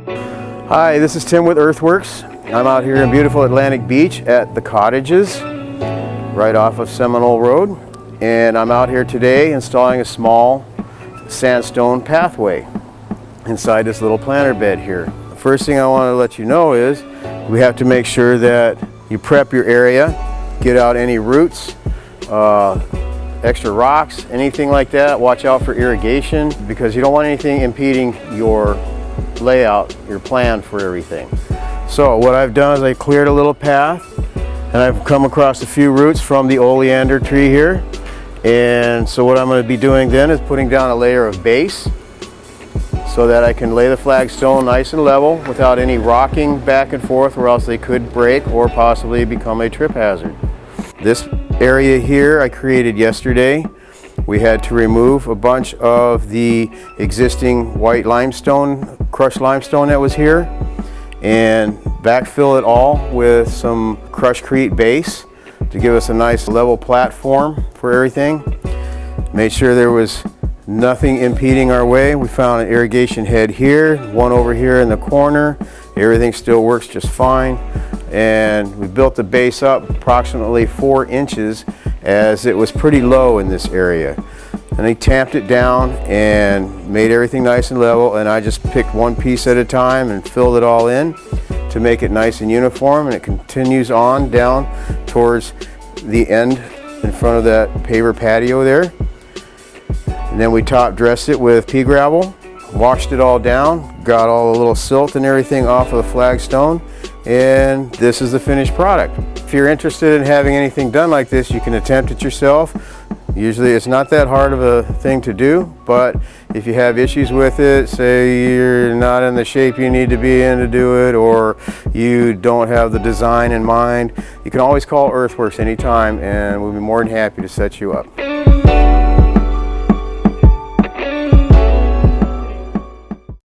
Hi, this is Tim with Earthworks. I'm out here in beautiful Atlantic Beach at the Cottages, right off of Seminole Road. And I'm out here today installing a small sandstone pathway inside this little planter bed here. The first thing I want to let you know is we have to make sure that you prep your area, get out any roots, extra rocks, anything like that. Watch out for irrigation because you don't want anything impeding your layout, your plan for everything. So what I've done is I cleared a little path and I've come across a few roots from the oleander tree here. And so what I'm going to be doing then is putting down a layer of base so that I can lay the flagstone nice and level without any rocking back and forth, or else they could break or possibly become a trip hazard. This area here I created yesterday. We had to remove a bunch of the existing white limestone, crushed limestone that was here, and backfill it all with some crushed base to give us a nice level platform for everything. Made sure there was nothing impeding our way. We found an irrigation head here, one over here in the corner. Everything still works just fine. And we built the base up approximately 4 inches as it was pretty low in this area. And I tamped it down and made everything nice and level, and I just picked one piece at a time and filled it all in to make it nice and uniform, and it continues on down towards the end in front of that paver patio there. And then we top dressed it with pea gravel, washed it all down, got all the little silt and everything off of the flagstone, and this is the finished product. If you're interested in having anything done like this, you can attempt it yourself. Usually it's not that hard of a thing to do, but if you have issues with it, say you're not in the shape you need to be in to do it, or you don't have the design in mind, you can always call Earthworks anytime and we'll be more than happy to set you up.